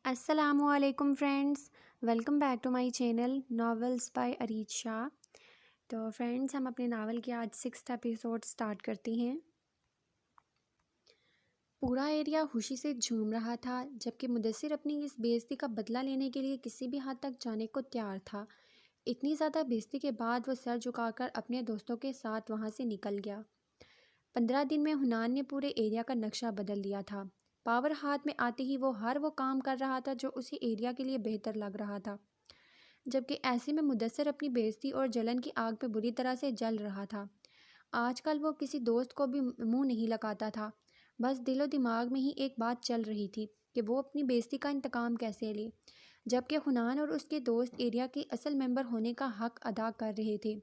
السلام علیکم friends, welcome back to my channel novels by Areed Shah. تو فرینڈس، ہم اپنے ناول کے آج 6 ایپیسوڈ سٹارٹ کرتے ہیں۔ پورا ایریا خوشی سے جھوم رہا تھا، جبکہ مدثر اپنی اس بے عزتی کا بدلہ لینے کے لیے کسی بھی حد تک جانے کو تیار تھا۔ اتنی زیادہ بے عزتی کے بعد وہ سر جھکا کر اپنے دوستوں کے ساتھ وہاں سے نکل گیا۔ 15 دن میں حنان نے پورے ایریا کا نقشہ بدل دیا تھا۔ پاور ہاتھ میں آتے ہی وہ ہر وہ کام کر رہا تھا جو اسی ایریا کے لیے بہتر لگ رہا تھا، جبکہ ایسے میں مدثر اپنی بے عزتی اور جلن کی آگ پہ بری طرح سے جل رہا تھا۔ آج کل وہ کسی دوست کو بھی منہ نہیں لگاتا تھا، بس دل و دماغ میں ہی ایک بات چل رہی تھی کہ وہ اپنی بے عزتی کا انتقام کیسے لے، جبکہ حنان اور اس کے دوست ایریا کے اصل ممبر ہونے کا حق ادا کر رہے تھے۔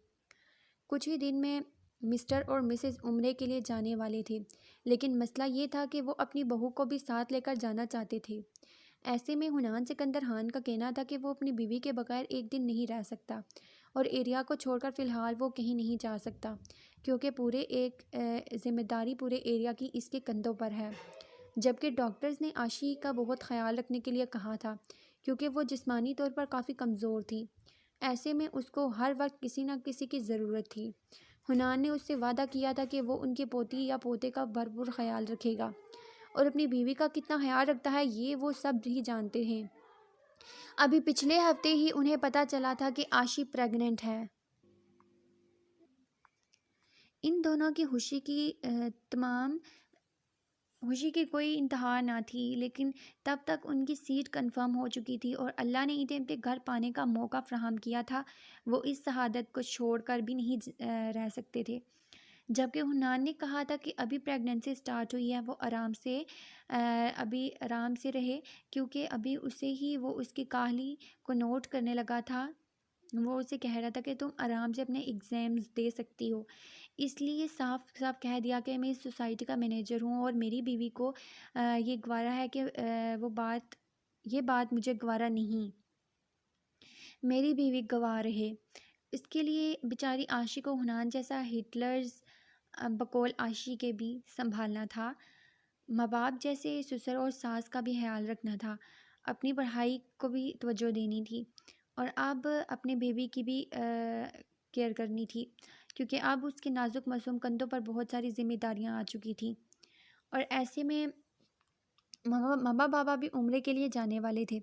کچھ ہی دن میں مسٹر اور مسز عمرے کے لیے جانے والے تھے، لیکن مسئلہ یہ تھا کہ وہ اپنی بہو کو بھی ساتھ لے کر جانا چاہتے تھے۔ ایسے میں حنان سکندر خان کا کہنا تھا کہ وہ اپنی بیوی کے بغیر ایک دن نہیں رہ سکتا، اور ایریا کو چھوڑ کر فی الحال وہ کہیں نہیں جا سکتا، کیونکہ ذمہ داری پورے ایریا کی اس کے کندھوں پر ہے۔ جبکہ ڈاکٹرز نے آشی کا بہت خیال رکھنے کے لیے کہا تھا، کیونکہ وہ جسمانی طور پر کافی کمزور تھی۔ ایسے میں اس کو ہر وقت کسی نہ کسی کی ضرورت تھی۔ حنان نے اس سے وعدہ کیا تھا کہ وہ ان کے پوتی یا پوتے کا بھرپور خیال رکھے گا، اور اپنی بیوی کا کتنا خیال رکھتا ہے یہ وہ سب ہی جانتے ہیں۔ ابھی پچھلے ہفتے ہی انہیں پتہ چلا تھا کہ آشی پریگننٹ ہے۔ ان دونوں کی خوشی کی کوئی انتہا نہ تھی، لیکن تب تک ان کی سیٹ کنفرم ہو چکی تھی اور اللہ نے انہیں اپنے گھر پانے کا موقع فراہم کیا تھا۔ وہ اس شہادت کو چھوڑ کر بھی نہیں رہ سکتے تھے۔ جبکہ حنان نے کہا تھا کہ ابھی پریگننسی سٹارٹ ہوئی ہے، وہ ابھی آرام سے رہے، کیونکہ ابھی وہ اس کی کاہلی کو نوٹ کرنے لگا تھا۔ وہ اسے کہہ رہا تھا کہ تم آرام سے اپنے ایگزامز دے سکتی ہو، اس لیے صاف صاف کہہ دیا کہ میں اس سوسائٹی کا مینیجر ہوں اور میری بیوی کو یہ گوارا ہے کہ یہ بات مجھے گوارا نہیں، میری بیوی گواہ رہے۔ اس کے لیے بیچاری آشی کو حنان جیسا ہٹلرز بقول آشی کے بھی سنبھالنا تھا، ماں باپ جیسے سسر اور ساس کا بھی خیال رکھنا تھا، اپنی پڑھائی کو بھی توجہ دینی تھی، اور اب اپنے بیبی کی بھی کیئر کرنی تھی، کیونکہ اب اس کے نازک معصوم کندھوں پر بہت ساری ذمہ داریاں آ چکی تھیں۔ اور ایسے میں ماما بابا بھی عمرے کے لیے جانے والے تھے۔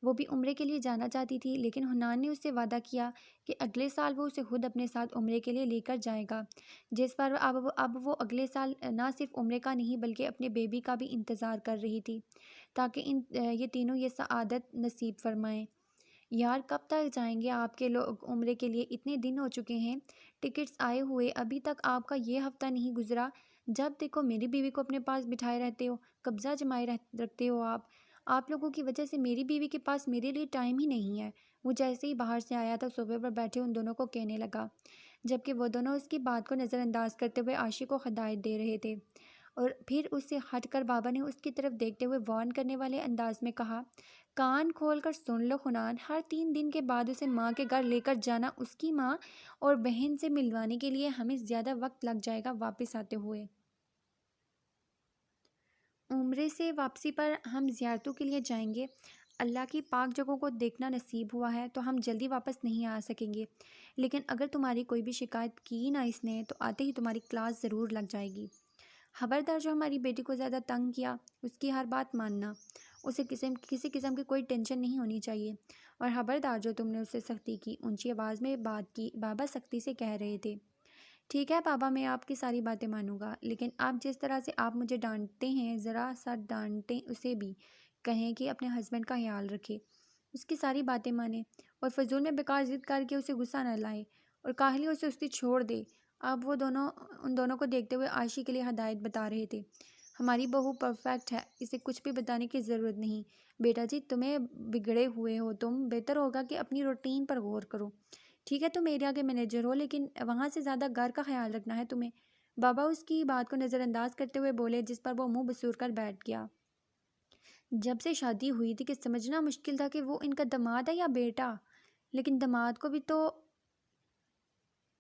وہ بھی عمرے کے لیے جانا چاہتی تھی، لیکن حنان نے اس سے وعدہ کیا کہ اگلے سال وہ اسے خود اپنے ساتھ عمرے کے لیے لے کر جائے گا، جس پر اب وہ اگلے سال نہ صرف عمرے کا نہیں بلکہ اپنے بیبی کا بھی انتظار کر رہی تھی، تاکہ یہ تینوں یہ سعادت نصیب فرمائیں۔ یار، کب تک جائیں گے آپ کے لوگ عمرے کے لیے؟ اتنے دن ہو چکے ہیں ٹکٹس آئے ہوئے، ابھی تک آپ کا یہ ہفتہ نہیں گزرا۔ جب دیکھو میری بیوی کو اپنے پاس بٹھائے رہتے ہو، قبضہ جمائے رکھتے ہو۔ آپ لوگوں کی وجہ سے میری بیوی کے پاس میرے لیے ٹائم ہی نہیں ہے۔ وہ جیسے ہی باہر سے آیا تھا صوفے پر بیٹھے ان دونوں کو کہنے لگا، جبکہ وہ دونوں اس کی بات کو نظر انداز کرتے ہوئے عاشق کو ہدایت دے رہے تھے۔ اور پھر اس سے ہٹ کر بابا نے اس کی طرف دیکھتے ہوئے وارن کرنے والے انداز میں کہا، کان کھول کر سن لو حنان، ہر 3 دن کے بعد اسے ماں کے گھر لے کر جانا، اس کی ماں اور بہن سے ملوانے کے لیے ہمیں زیادہ وقت لگ جائے گا واپس آتے ہوئے۔ عمرے سے واپسی پر ہم زیارتوں کے لیے جائیں گے۔ اللہ کی پاک جگہوں کو دیکھنا نصیب ہوا ہے تو ہم جلدی واپس نہیں آ سکیں گے، لیکن اگر تمہاری کوئی بھی شکایت کی نہ اس نے تو آتے ہی تمہاری کلاس ضرور لگ جائے گی۔ خبردار، جو ہماری بیٹی کو زیادہ تنگ کیا اس کی ہر بات ماننا، اسے کسی قسم کی کوئی ٹینشن نہیں ہونی چاہیے، اور خبردار جو تم نے اس سے سختی کی۔ اونچی آواز میں بات کی بابا سختی سے کہہ رہے تھے۔ ٹھیک ہے بابا، میں آپ کی ساری باتیں مانوں گا، لیکن آپ جس طرح سے آپ مجھے ڈانٹتے ہیں ذرا سا ڈانٹیں اسے بھی، کہیں کہ اپنے ہسبینڈ کا خیال رکھے، اس کی ساری باتیں مانے، اور فضول میں بیکار ضد کر کے اسے غصہ نہ لائے، اور کاہلی اور سستی چھوڑ دے۔ اب وہ ان دونوں کو دیکھتے ہوئے عائشہ کے لیے ہدایت بتا رہے تھے، ہماری بہو پرفیکٹ ہے، اسے کچھ بھی بتانے کی ضرورت نہیں۔ بیٹا جی، تمہیں بگڑے ہوئے ہو تم، بہتر ہوگا کہ اپنی روٹین پر غور کرو۔ ٹھیک ہے تم ایریا کے مینیجر ہو، لیکن وہاں سے زیادہ گھر کا خیال رکھنا ہے تمہیں۔ بابا اس کی بات کو نظر انداز کرتے ہوئے بولے، جس پر وہ منہ بسور کر بیٹھ گیا۔ جب سے شادی ہوئی تھی کہ سمجھنا مشکل تھا کہ وہ ان کا داماد ہے یا بیٹا، لیکن داماد کو بھی تو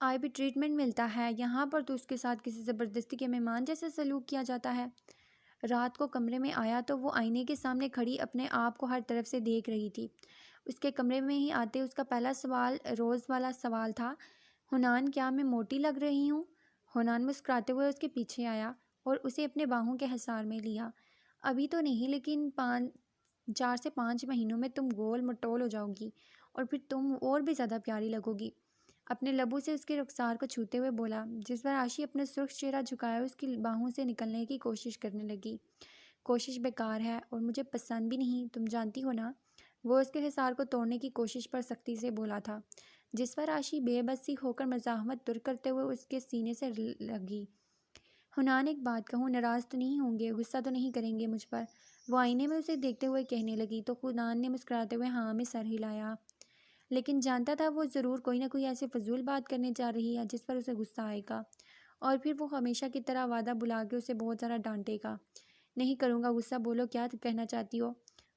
بھی ٹریٹمنٹ ملتا ہے، یہاں پر تو اس کے ساتھ کسی زبردستی کے مہمان جیسے سلوک کیا جاتا ہے۔ رات کو کمرے میں آیا تو وہ آئینے کے سامنے کھڑی اپنے آپ کو ہر طرف سے دیکھ رہی تھی۔ اس کے کمرے میں ہی آتے اس کا پہلا سوال روز والا سوال تھا، حنان کیا میں موٹی لگ رہی ہوں؟ حنان مسکراتے ہوئے اس کے پیچھے آیا اور اسے اپنے باہوں کے حصار میں لیا۔ ابھی تو نہیں، لیکن 4 سے 5 مہینوں میں تم گول مٹول ہو جاؤ گی اور پھر تم اور بھی زیادہ پیاری لگو گی۔ اپنے لبوں سے اس کے رخسار کو چھوتے ہوئے بولا، جس پر عاشی اپنے سرخ چہرہ جھکائے اس کی باہوں سے نکلنے کی کوشش کرنے لگی۔ کوشش بیکار ہے اور مجھے پسند بھی نہیں، تم جانتی ہو نا؟ وہ اس کے حصار کو توڑنے کی کوشش پر سختی سے بولا تھا، جس پر عاشی بے بس سی ہو کر مزاحمت ترک کرتے ہوئے اس کے سینے سے لگی۔ حنان ایک بات کہوں، ناراض تو نہیں ہوں گے، غصہ تو نہیں کریں گے مجھ پر؟ وہ آئینے میں اسے دیکھتے ہوئے کہنے لگی تو حنان نے مسکراتے ہوئے ہاں میں سر ہلایا، لیکن جانتا تھا وہ ضرور کوئی نہ کوئی ایسی فضول بات کرنے جا رہی ہے جس پر اسے غصہ آئے گا، اور پھر وہ ہمیشہ کی طرح وعدہ بلا کے اسے بہت سارا ڈانٹے گا۔ نہیں کروں گا غصہ، بولو کیا کہنا چاہتی ہو؟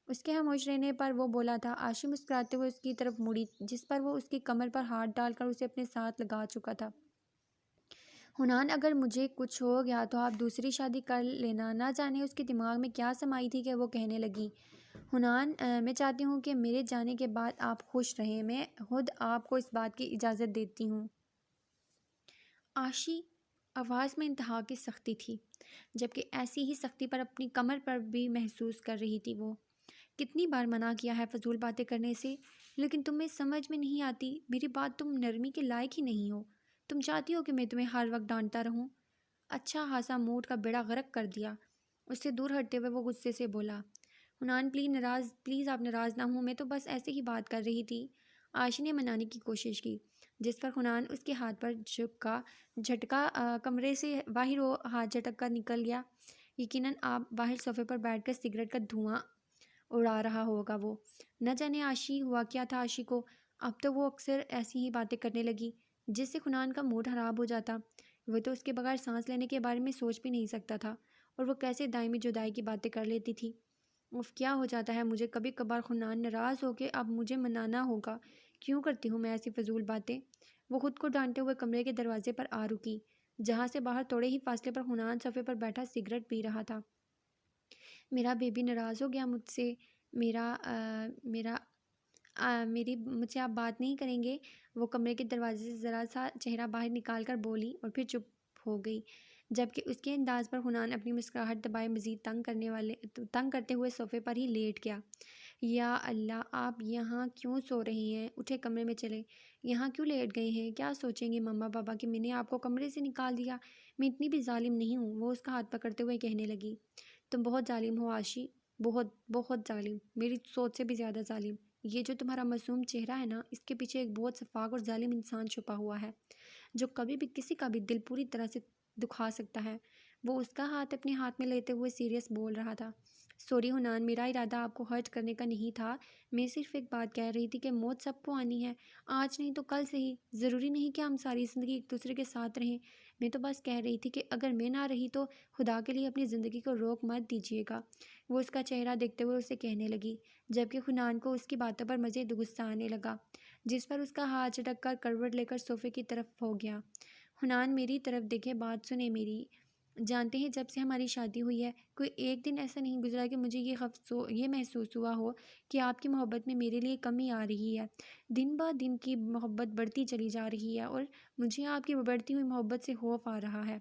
اس کے خاموش رہنے پر وہ بولا تھا۔ عاشی مسکراتے ہوئے اس کی طرف مڑی، جس پر وہ اس کی کمر پر ہاتھ ڈال کر اسے اپنے ساتھ لگا چکا تھا۔ حنان اگر مجھے کچھ ہو گیا تو آپ دوسری شادی کر لینا۔ نہ جانے اس کے دماغ میں کیا سمائی تھی کہ وہ کہنے لگی، حنان میں چاہتی ہوں کہ میرے جانے کے بعد آپ خوش رہیں، میں خود آپ کو اس بات کی اجازت دیتی ہوں۔ عاشی آواز میں انتہا کی سختی تھی، جبکہ ایسی ہی سختی پر اپنی کمر پر بھی محسوس کر رہی تھی۔ وہ کتنی بار منع کیا ہے فضول باتیں کرنے سے، لیکن تمہیں سمجھ میں نہیں آتی، میری بات تم نرمی کے لائق ہی نہیں ہو۔ تم چاہتی ہو کہ میں تمہیں ہر وقت ڈانٹتا رہوں؟ اچھا خاصا موڈ کا بیڑا غرق کر دیا۔ اس سے دور ہٹتے ہوئے وہ غصے سے بولا، حنان پلیز آپ ناراض نہ ہوں، میں تو بس ایسے ہی بات کر رہی تھی۔ عاشی نے منانے کی کوشش کی، جس پر حنان اس کے ہاتھ پر جھٹکا کمرے سے باہر وہ ہاتھ جھٹک کر نکل گیا۔ یقیناً آپ باہر صوفے پر بیٹھ کر سگریٹ کا دھواں اڑا رہا ہوگا۔ وہ نہ جانے عاشی ہوا کیا تھا عاشی کو، اب تو وہ اکثر ایسی ہی باتیں کرنے لگی جس سے حنان کا موڈ خراب ہو جاتا۔ وہ تو اس کے بغیر سانس لینے کے بارے میں سوچ بھی نہیں سکتا تھا، اور وہ کیسے دائمی جدائی کی باتیں کر لیتی تھی۔ اف کیا ہو جاتا ہے مجھے کبھی کبھار حنان، ناراض ہو کے اب مجھے منانا ہوگا، کیوں کرتی ہوں میں ایسی فضول باتیں؟ وہ خود کو ڈانٹتے ہوئے کمرے کے دروازے پر آ رکی، جہاں سے باہر تھوڑے ہی فاصلے پر حنان صوفے پر بیٹھا سگریٹ پی رہا تھا۔ میرا بیبی ناراض ہو گیا مجھ سے، مجھ سے آپ بات نہیں کریں گے؟ وہ کمرے کے دروازے سے ذرا سا چہرہ باہر نکال کر بولی اور پھر چپ ہو گئی، جبکہ اس کے انداز پر حنان اپنی مسکراہٹ دبائے مزید تنگ کرتے ہوئے صوفے پر ہی لیٹ گیا۔ یا اللہ، آپ یہاں کیوں سو رہے ہیں؟ اٹھے کمرے میں چلے۔ یہاں کیوں لیٹ گئے ہیں؟ کیا سوچیں گے مما پاپا کہ میں نے آپ کو کمرے سے نکال دیا؟ میں اتنی بھی ظالم نہیں ہوں، وہ اس کا ہاتھ پکڑتے ہوئے کہنے لگی۔ تم بہت ظالم ہو عاشی، بہت بہت ظالم، میری سوچ سے بھی زیادہ ظالم۔ یہ جو تمہارا معصوم چہرہ ہے نا، اس کے پیچھے ایک بہت شفاق اور ظالم انسان چھپا ہوا ہے، جو کبھی بھی کسی کا بھی دل پوری طرح سے دکھا سکتا ہے۔ وہ اس کا ہاتھ اپنے ہاتھ میں لیتے ہوئے سیریس بول رہا تھا۔ سوری حنان، میرا ارادہ آپ کو ہرٹ کرنے کا نہیں تھا، میں صرف ایک بات کہہ رہی تھی کہ موت سب کو آنی ہے، آج نہیں تو کل سے ہی، ضروری نہیں کہ ہم ساری زندگی ایک دوسرے کے ساتھ رہیں۔ میں تو بس کہہ رہی تھی کہ اگر میں نہ رہی تو خدا کے لیے اپنی زندگی کو روک مت دیجیے گا۔ وہ اس کا چہرہ دیکھتے ہوئے اسے کہنے لگی، جبکہ حنان کو اس کی باتوں پر مزید غصہ آنے لگا، جس پر اس کا ہاتھ جھٹک کر کروٹ لے کر صوفے کی طرف ہو گیا۔ حنان میری طرف دیکھے، بات سنیں میری۔ جانتے ہیں جب سے ہماری شادی ہوئی ہے، کوئی ایک دن ایسا نہیں گزرا کہ مجھے یہ محسوس ہوا ہو کہ آپ کی محبت میں میرے لیے کمی آ رہی ہے۔ دن بہ دن کی محبت بڑھتی چلی جا رہی ہے اور مجھے آپ کی بڑھتی ہوئی محبت سے خوف آ رہا ہے۔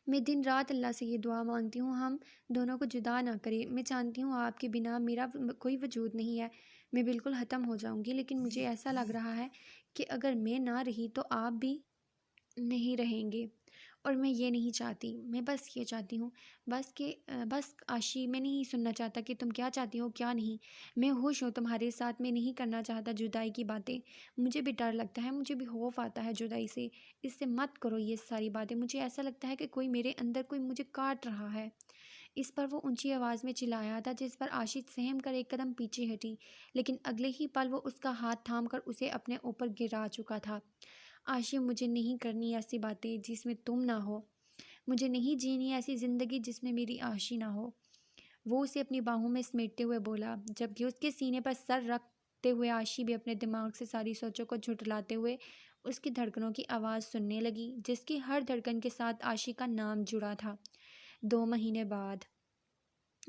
میں دن رات اللہ سے یہ دعا مانگتی ہوں ہم دونوں کو جدا نہ کرے۔ میں جانتی ہوں آپ کے بنا میرا کوئی وجود نہیں ہے، میں بالکل ختم ہو جاؤں گی، لیکن مجھے ایسا لگ رہا ہے کہ اگر میں نہ رہی تو آپ بھی نہیں رہیں گے، اور میں یہ نہیں چاہتی۔ میں بس یہ چاہتی ہوں بس عاشی، میں نہیں سننا چاہتا کہ تم کیا چاہتی ہو کیا نہیں۔ میں خوش ہوں تمہارے ساتھ، میں نہیں کرنا چاہتا جدائی کی باتیں۔ مجھے بھی ڈر لگتا ہے، مجھے بھی خوف آتا ہے جدائی سے۔ اس سے مت کرو یہ ساری باتیں، مجھے ایسا لگتا ہے کہ کوئی میرے اندر کوئی مجھے کاٹ رہا ہے۔ اس پر وہ اونچی آواز میں چلایا تھا، جس پر عاشی سہم کر ایک قدم پیچھے ہٹی، لیکن اگلے ہی پل وہ اس کا ہاتھ تھام کر اسے اپنے اوپر گرا چکا تھا۔ عاشی، مجھے نہیں کرنی ایسی باتیں جس میں تم نہ ہو، مجھے نہیں جینی ایسی زندگی جس میں میری عاشی نہ ہو۔ وہ اسے اپنی باہوں میں سمیٹتے ہوئے بولا، جبکہ اس کے سینے پر سر رکھتے ہوئے عاشی بھی اپنے دماغ سے ساری سوچوں کو جھٹلاتے ہوئے اس کی دھڑکنوں کی آواز سننے لگی، جس کی ہر دھڑکن کے ساتھ عاشی کا نام جڑا تھا۔ 2 مہینے بعد۔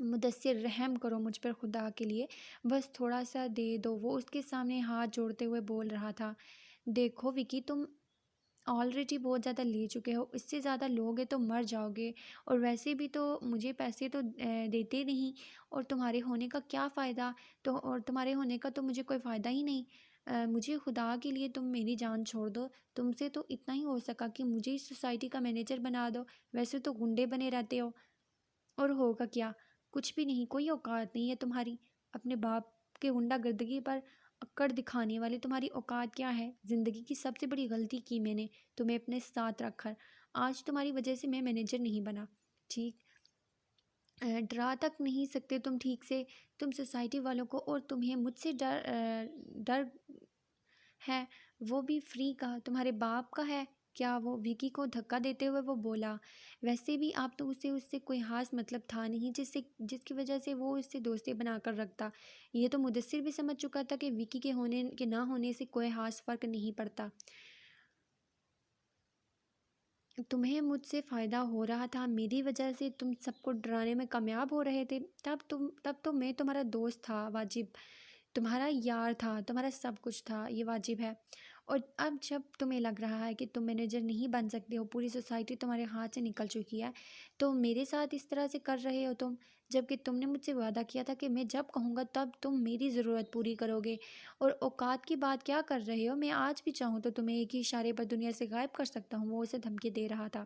مدثر رحم کرو مجھ پر خدا کے لیے، بس تھوڑا سا دے دو۔ وہ اس کے سامنے ہاتھ جوڑتے ہوئے بول رہا تھا۔ دیکھو وکی، تم آلریڈی بہت زیادہ لے چکے ہو، اس سے زیادہ لوگے تو مر جاؤ گے، اور ویسے بھی تو مجھے پیسے تو دیتے نہیں، اور تمہارے ہونے کا کیا فائدہ؟ اور تمہارے ہونے کا تو مجھے کوئی فائدہ ہی نہیں۔ مجھے خدا کے لیے تم میری جان چھوڑ دو۔ تم سے تو اتنا ہی ہو سکا کہ مجھے اس سوسائٹی کا مینیجر بنا دو، ویسے تو گنڈے بنے رہتے ہو، اور ہوگا کیا؟ کچھ بھی نہیں، کوئی اوقات نہیں ہے تمہاری اپنے باپ کے غنڈہ گردگی پر اکڑ دکھانے والے۔ تمہاری اوقات کیا ہے؟ زندگی کی سب سے بڑی غلطی کی میں نے تمہیں اپنے ساتھ رکھ کر۔ آج تمہاری وجہ سے میں مینیجر نہیں بنا، ٹھیک؟ ڈرا تک نہیں سکتے تم ٹھیک سے، تم سوسائٹی والوں کو، اور تمہیں مجھ سے ڈر ہے، وہ بھی فری کا، تمہارے باپ کا ہے کیا؟ وہ وکی کو دھکا دیتے ہوئے وہ بولا۔ ویسے بھی آپ تو اس سے کوئی خاص مطلب تھا نہیں جس کی وجہ سے وہ اس سے دوستی بنا کر رکھتا۔ یہ تو مدثر بھی سمجھ چکا تھا کہ وکی کے ہونے کے نہ ہونے سے کوئی خاص فرق نہیں پڑتا۔ تمہیں مجھ سے فائدہ ہو رہا تھا، میری وجہ سے تم سب کو ڈرانے میں کامیاب ہو رہے تھے۔ تب تو میں تمہارا دوست تھا، واجب، تمہارا یار تھا، تمہارا سب کچھ تھا، یہ واجب ہے۔ اور اب جب تمہیں لگ رہا ہے کہ تم مینیجر نہیں بن سکتے ہو، پوری سوسائٹی تمہارے ہاتھ سے نکل چکی ہے، تو میرے ساتھ اس طرح سے کر رہے ہو تم، جبکہ تم نے مجھ سے وعدہ کیا تھا کہ میں جب کہوں گا تب تم میری ضرورت پوری کرو گے، اور اوقات کی بات کیا کر رہے ہو؟ میں آج بھی چاہوں تو تمہیں ایک ہی اشارے پر دنیا سے غائب کر سکتا ہوں۔ وہ اسے دھمکی دے رہا تھا۔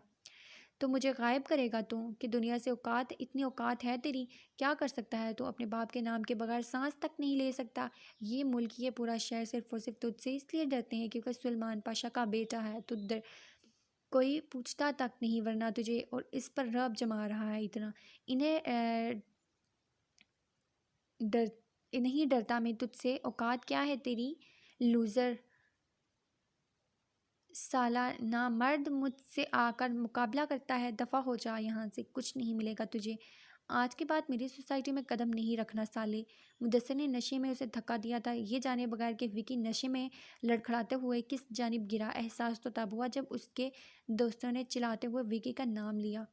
تو مجھے غائب کرے گا تو کہ دنیا سے اوقات، اتنی اوقات ہے تیری؟ کیا کر سکتا ہے تو؟ اپنے باپ کے نام کے بغیر سانس تک نہیں لے سکتا؟ یہ ملک، یہ پورا شہر صرف اور صرف تجھ سے اس لیے ڈرتے ہیں کیونکہ سلمان پاشا کا بیٹا ہے، تو کوئی پوچھتا تک نہیں، ورنہ تجھے اور اس پر رعب جما رہا ہے اتنا۔ انہیں ڈر نہیں ڈرتا میں تجھ سے؟ اوقات کیا ہے تیری، لوزر سالہ نامرد؟ مجھ سے آ کر مقابلہ کرتا ہے؟ دفع ہو جا یہاں سے، کچھ نہیں ملے گا تجھے۔ آج کے بعد میری سوسائٹی میں قدم نہیں رکھنا سالے۔ مدثر نے نشے میں اسے دھکا دیا تھا، یہ جانے بغیر کہ وکی نشے میں لڑکھڑاتے ہوئے کس جانب گرا۔ احساس تو تب ہوا جب اس کے دوستوں نے چلاتے ہوئے وکی کا نام لیا۔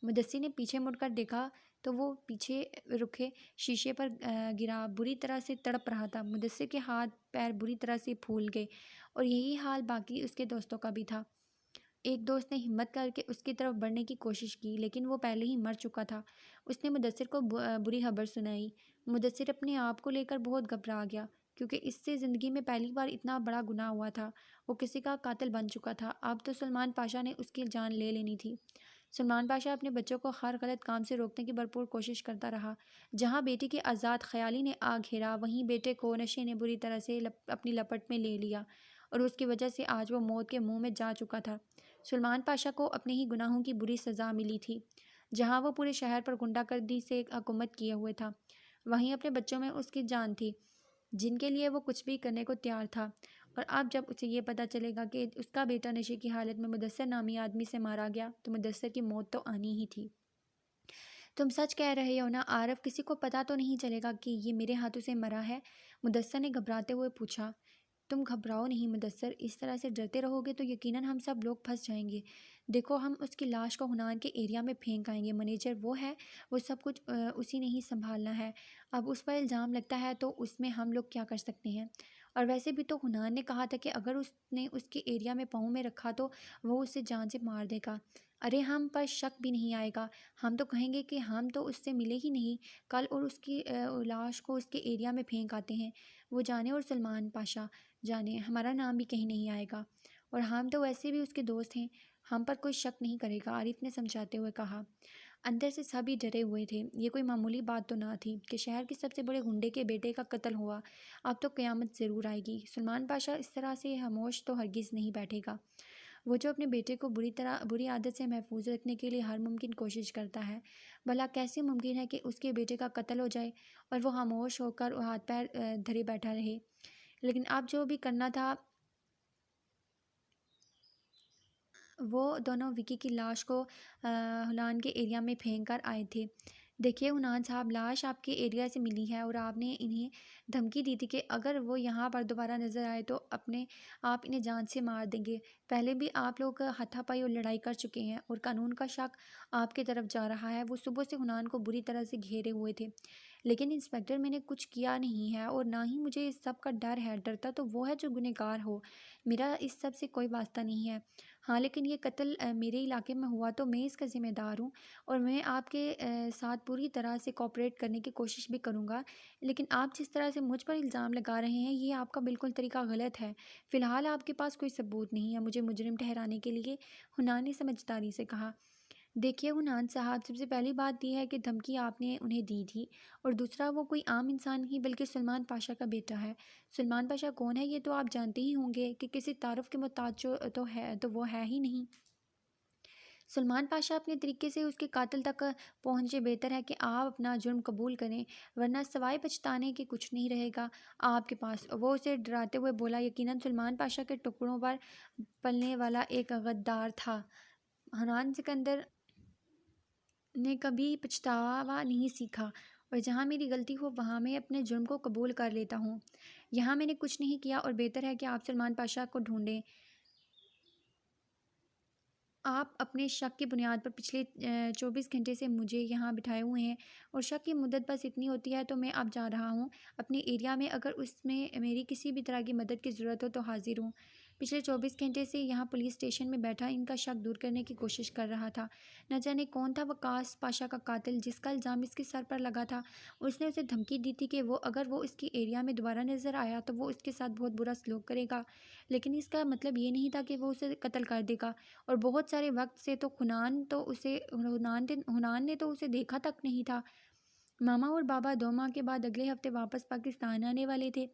مدثر نے پیچھے مڑ کر دیکھا تو وہ پیچھے رکھے شیشے پر گرا بری طرح سے تڑپ رہا تھا۔ مدثر کے ہاتھ پیر بری طرح سے پھول گئے، اور یہی حال باقی اس کے دوستوں کا بھی تھا۔ ایک دوست نے ہمت کر کے اس کی طرف بڑھنے کی کوشش کی، لیکن وہ پہلے ہی مر چکا تھا۔ اس نے مدثر کو بری خبر سنائی۔ مدثر اپنے آپ کو لے کر بہت گھبرا گیا، کیونکہ اس سے زندگی میں پہلی بار اتنا بڑا گناہ ہوا تھا۔ وہ کسی کا قاتل بن چکا تھا، اب تو سلمان پاشا نے اس کی جان لے لینی تھی۔ سلمان پاشا اپنے بچوں کو ہر غلط کام سے روکنے کی بھرپور کوشش کرتا رہا۔ جہاں بیٹی کی آزاد خیالی نے آ گھیرا، وہیں بیٹے کو نشے نے بری طرح سے اپنی لپٹ میں لے لیا، اور اس کی وجہ سے آج وہ موت کے منہ میں جا چکا تھا۔ سلمان پاشا کو اپنے ہی گناہوں کی بری سزا ملی تھی۔ جہاں وہ پورے شہر پر غنڈہ گردی سے حکومت کیے ہوئے تھا، وہیں اپنے بچوں میں اس کی جان تھی، جن کے لیے وہ کچھ بھی کرنے کو تیار تھا۔ اور اب جب اسے یہ پتہ چلے گا کہ اس کا بیٹا نشے کی حالت میں مدثر نامی آدمی سے مارا گیا، تو مدثر کی موت تو آنی ہی تھی۔ تم سچ کہہ رہے ہو نا عارف؟ کسی کو پتہ تو نہیں چلے گا کہ یہ میرے ہاتھوں سے مرا ہے؟ مدثر نے گھبراتے ہوئے پوچھا۔ تم گھبراؤ نہیں مدثر، اس طرح سے ڈرتے رہو گے تو یقیناً ہم سب لوگ پھنس جائیں گے۔ دیکھو، ہم اس کی لاش کو ہنان کے ایریا میں پھینک آئیں گے، مینیجر وہ ہے، وہ سب کچھ اسی نے ہی سنبھالنا ہے۔ اب اس پر الزام لگتا ہے تو اس میں ہم لوگ کیا کر سکتے ہیں؟ اور ویسے بھی تو ہنان نے کہا تھا کہ اگر اس نے اس کے ایریا میں پاؤں میں رکھا تو وہ اسے جان سے مار دے گا۔ ارے ہم پر شک بھی نہیں آئے گا، ہم تو کہیں گے کہ ہم تو اس سے ملے ہی نہیں کل، اور اس کی لاش کو اس کے ایریا میں پھینک آتے ہیں۔ وہ جانے اور سلمان پاشا جانے، ہمارا نام بھی کہیں نہیں آئے گا، اور ہم تو ویسے بھی اس کے دوست ہیں، ہم پر کوئی شک نہیں کرے گا، عارف نے سمجھاتے ہوئے کہا۔ اندر سے سبھی ڈرے ہوئے تھے، یہ کوئی معمولی بات تو نہ تھی کہ شہر کے سب سے بڑے غنڈے کے بیٹے کا قتل ہوا، اب تو قیامت ضرور آئے گی۔ سلمان پاشا اس طرح سے خاموش تو ہرگز نہیں بیٹھے گا، وہ جو اپنے بیٹے کو بری عادت سے محفوظ رکھنے کے لیے ہر ممکن کوشش کرتا ہے، بھلا کیسے ممکن ہے کہ اس کے بیٹے کا قتل ہو جائے اور وہ خاموش ہو کر ہاتھ پیر دھرے بیٹھا رہے؟ لیکن اب جو بھی کرنا تھا، وہ دونوں وکی کی لاش کو ہنان کے ایریا میں پھینک کر آئے تھے۔ دیکھیے عنان صاحب، لاش آپ کے ایریا سے ملی ہے اور آپ نے انہیں دھمکی دی تھی کہ اگر وہ یہاں پر دوبارہ نظر آئے تو آپ انہیں جان سے مار دیں گے۔ پہلے بھی آپ لوگ ہاتھا پائی اور لڑائی کر چکے ہیں اور قانون کا شک آپ کی طرف جا رہا ہے۔ وہ صبح سے عنان کو بری طرح سے گھیرے ہوئے تھے، لیکن انسپکٹر میں نے کچھ کیا نہیں ہے اور نہ ہی مجھے اس سب کا ڈر ہے۔ ڈرتا تو وہ ہے جو گنہگار ہو، میرا اس سب سے کوئی واسطہ نہیں ہے۔ ہاں لیکن یہ قتل میرے علاقے میں ہوا تو میں اس کا ذمہ دار ہوں اور میں آپ کے ساتھ پوری طرح سے کوآپریٹ کرنے کی کوشش بھی کروں گا، لیکن آپ جس طرح سے مجھ پر الزام لگا رہے ہیں یہ آپ کا بالکل طریقہ غلط ہے۔ فی الحال آپ کے پاس کوئی ثبوت نہیں ہے مجھے مجرم ٹھہرانے کے لیے، حنان نے سمجھداری سے کہا۔ دیکھیے حنان صاحب، سب سے پہلی بات یہ ہے کہ دھمکی آپ نے انہیں دی تھی، اور دوسرا وہ کوئی عام انسان نہیں بلکہ سلمان پاشا کا بیٹا ہے۔ سلمان پاشا کون ہے یہ تو آپ جانتے ہی ہوں گے کہ کسی تعارف کے محتاج تو وہ ہے ہی نہیں۔ سلمان پاشا اپنے طریقے سے اس کے قاتل تک پہنچے۔ بہتر ہے کہ آپ اپنا جرم قبول کریں ورنہ سوائے پچھتانے کے کچھ نہیں رہے گا آپ کے پاس۔ وہ اسے ڈراتے ہوئے بولا، یقیناً سلمان پاشا کے ٹکڑوں پر پلنے والا ایک غدار تھا۔ حنان سکندر نے کبھی پچھتاوا نہیں سیکھا، اور جہاں میری غلطی ہو وہاں میں اپنے جرم کو قبول کر لیتا ہوں۔ یہاں میں نے کچھ نہیں کیا اور بہتر ہے کہ آپ سلمان پاشا کو ڈھونڈیں۔ آپ اپنے شک کی بنیاد پر پچھلے 24 گھنٹے سے مجھے یہاں بٹھائے ہوئے ہیں، اور شک کی مدت بس اتنی ہوتی ہے تو میں اب جا رہا ہوں اپنے ایریا میں۔ اگر اس میں میری کسی بھی طرح کی مدد کی ضرورت ہو تو حاضر ہوں۔ پچھلے 24 گھنٹے سے یہاں پولیس اسٹیشن میں بیٹھا ان کا شک دور کرنے کی کوشش کر رہا تھا۔ نہ جانے کون تھا وقاص پاشا کا قاتل جس کا الزام اس کے سر پر لگا تھا۔ اس نے اسے دھمکی دی تھی کہ اگر وہ اس کے ایریا میں دوبارہ نظر آیا تو وہ اس کے ساتھ بہت برا سلوک کرے گا، لیکن اس کا مطلب یہ نہیں تھا کہ وہ اسے قتل کر دے گا۔ اور بہت سارے وقت سے تو حنان نے تو اسے دیکھا تک نہیں تھا۔ ماما اور بابا 2 ماہ کے بعد اگلے ہفتے واپس پاکستان آنے والے تھے۔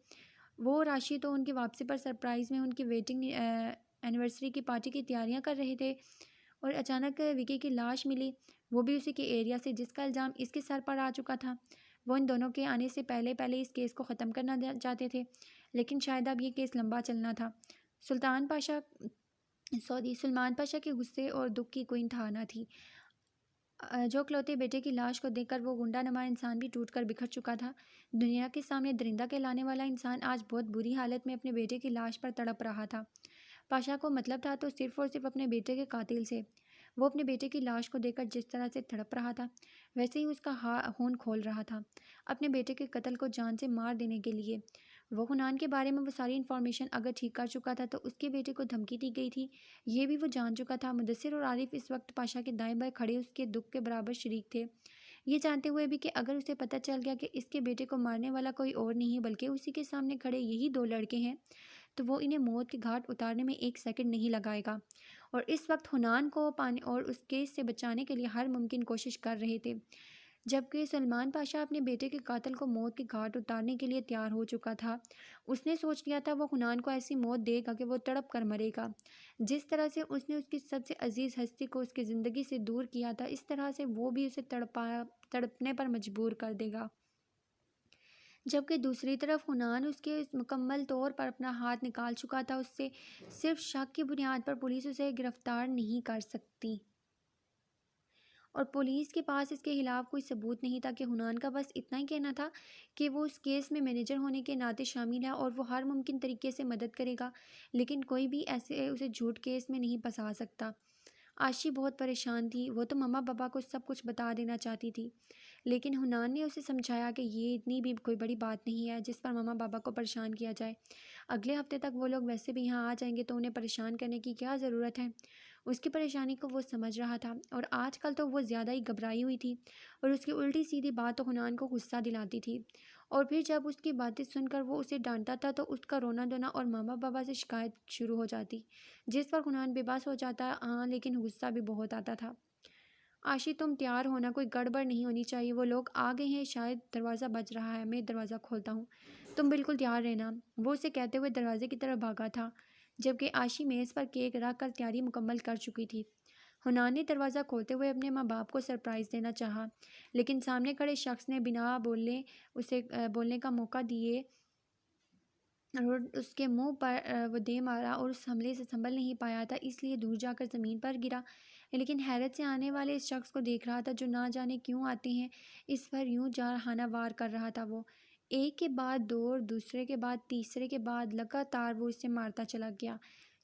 وہ اور راشی تو ان کی واپسی پر سرپرائز میں ان کی ویڈنگ اینیورسری کی پارٹی کی تیاریاں کر رہے تھے، اور اچانک وکی کی لاش ملی، وہ بھی اسی کے ایریا سے جس کا الزام اس کے سر پر آ چکا تھا۔ وہ ان دونوں کے آنے سے پہلے اس کیس کو ختم کرنا چاہتے تھے، لیکن شاید اب یہ کیس لمبا چلنا تھا۔ سلمان پاشا کے غصے اور دکھ کی کوئی انتہا نہ تھی۔ جو اکلوتے بیٹے کی لاش کو دیکھ کر وہ گنڈا نما انسان بھی ٹوٹ کر بکھر چکا تھا۔ دنیا کے سامنے درندہ کہلانے والا انسان آج بہت بری حالت میں اپنے بیٹے کی لاش پر تڑپ رہا تھا۔ پاشا کو مطلب تھا تو صرف اور صرف اپنے بیٹے کے قاتل سے۔ وہ اپنے بیٹے کی لاش کو دیکھ کر جس طرح سے تڑپ رہا تھا ویسے ہی اس کا خون کھول رہا تھا اپنے بیٹے کے قتل کو جان سے مار دینے کے لیے۔ وہ حنان کے بارے میں وہ ساری انفارمیشن اگر ٹھیک کر چکا تھا تو اس کے بیٹے کو دھمکی دی گئی تھی یہ بھی وہ جان چکا تھا۔ مدثر اور عارف اس وقت پاشا کے دائیں بائیں کھڑے اس کے دکھ کے برابر شریک تھے، یہ جانتے ہوئے بھی کہ اگر اسے پتہ چل گیا کہ اس کے بیٹے کو مارنے والا کوئی اور نہیں بلکہ اسی کے سامنے کھڑے یہی 2 لڑکے ہیں تو وہ انہیں موت کے گھاٹ اتارنے میں 1 سیکنڈ نہیں لگائے گا۔ اور اس وقت حنان کو پانے اور اس کیس سے بچانے کے لیے ہر ممکن کوشش کر رہے تھے، جبکہ سلمان پاشا اپنے بیٹے کے قاتل کو موت کے گھاٹ اتارنے کے لیے تیار ہو چکا تھا۔ اس نے سوچ لیا تھا وہ حنان کو ایسی موت دے گا کہ وہ تڑپ کر مرے گا۔ جس طرح سے اس نے اس کی سب سے عزیز ہستی کو اس کی زندگی سے دور کیا تھا اس طرح سے وہ بھی اسے تڑپنے پر مجبور کر دے گا۔ جبکہ دوسری طرف حنان اس کے مکمل طور پر اپنا ہاتھ نکال چکا تھا، اس سے صرف شک کی بنیاد پر پولیس اسے گرفتار نہیں کر سکتی، اور پولیس کے پاس اس کے خلاف کوئی ثبوت نہیں تھا کہ حنان کا بس اتنا ہی کہنا تھا کہ وہ اس کیس میں مینیجر ہونے کے ناطے شامل ہے اور وہ ہر ممکن طریقے سے مدد کرے گا، لیکن کوئی بھی ایسے اسے جھوٹ کیس میں نہیں پھنسا سکتا۔ عاشی بہت پریشان تھی، وہ تو ماما بابا کو سب کچھ بتا دینا چاہتی تھی، لیکن حنان نے اسے سمجھایا کہ یہ اتنی بھی کوئی بڑی بات نہیں ہے جس پر ماما بابا کو پریشان کیا جائے۔ اگلے ہفتے تک وہ لوگ ویسے بھی یہاں آ جائیں گے تو انہیں پریشان کرنے کی کیا ضرورت ہے۔ اس کی پریشانی کو وہ سمجھ رہا تھا، اور آج کل تو وہ زیادہ ہی گھبرائی ہوئی تھی، اور اس کی الٹی سیدھی بات تو حنان کو غصہ دلاتی تھی، اور پھر جب اس کی باتیں سن کر وہ اسے ڈانٹتا تھا تو اس کا رونا دھونا اور ماما بابا سے شکایت شروع ہو جاتی، جس پر حنان بے بس ہو جاتا۔ ہاں لیکن غصہ بھی بہت آتا تھا۔ عاشی تم تیار ہونا، کوئی گڑبڑ نہیں ہونی چاہیے، وہ لوگ آ گئے ہیں، شاید دروازہ بج رہا ہے، میں دروازہ کھولتا ہوں، تم بالکل تیار رہنا، وہ اسے کہتے ہوئے دروازے کی طرف بھاگا تھا، جبکہ عاشی میز پر کیک رکھ کر تیاری مکمل کر چکی تھی۔ حنان نے دروازہ کھولتے ہوئے اپنے ماں باپ کو سرپرائز دینا چاہا، لیکن سامنے کھڑے شخص نے بنا بولنے اسے بولنے کا موقع دیے اور اس کے منہ پر وہ دے مارا، اور اس حملے سے سنبھل نہیں پایا تھا، اس لیے دور جا کر زمین پر گرا۔ لیکن حیرت سے آنے والے اس شخص کو دیکھ رہا تھا جو نہ جانے کیوں آتے ہیں اس پر یوں جارحانہ وار کر رہا تھا۔ وہ ایک کے بعد دو اور دوسرے کے بعد تیسرے کے بعد لگاتار وہ اسے مارتا چلا گیا۔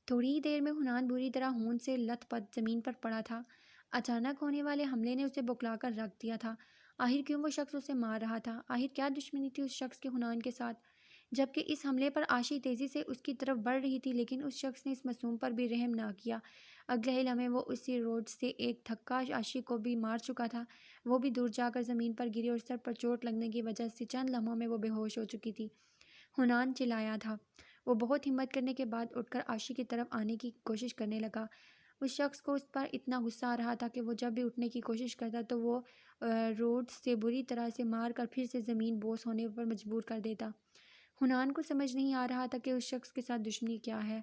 تھوڑی ہی دیر میں حنان بری طرح ہون سے لت پت زمین پر پڑا تھا۔ اچانک ہونے والے حملے نے اسے بکلا کر رکھ دیا تھا۔ آخر کیوں وہ شخص اسے مار رہا تھا؟ آخر کیا دشمنی تھی اس شخص کے حنان کے ساتھ؟ جبکہ اس حملے پر عاشی تیزی سے اس کی طرف بڑھ رہی تھی، لیکن اس شخص نے اس معصوم پر بھی رحم نہ کیا۔ اگلے ہی لمحے وہ اسی روڈ سے ایک دھکا عاشی کو بھی مار چکا تھا۔ وہ بھی دور جا کر زمین پر گری اور سر پر چوٹ لگنے کی وجہ سے چند لمحوں میں وہ بے ہوش ہو چکی تھی۔ حنان چلایا تھا۔ وہ بہت ہمت کرنے کے بعد اٹھ کر عاشی کی طرف آنے کی کوشش کرنے لگا۔ اس شخص کو اس پر اتنا غصہ آ رہا تھا کہ وہ جب بھی اٹھنے کی کوشش کرتا تو وہ روڈ سے بری طرح سے مار کر پھر سے زمین بوس ہونے پر مجبور کر دیتا۔ حنان کو سمجھ نہیں آ رہا تھا کہ اس شخص کے ساتھ دشمنی کیا ہے،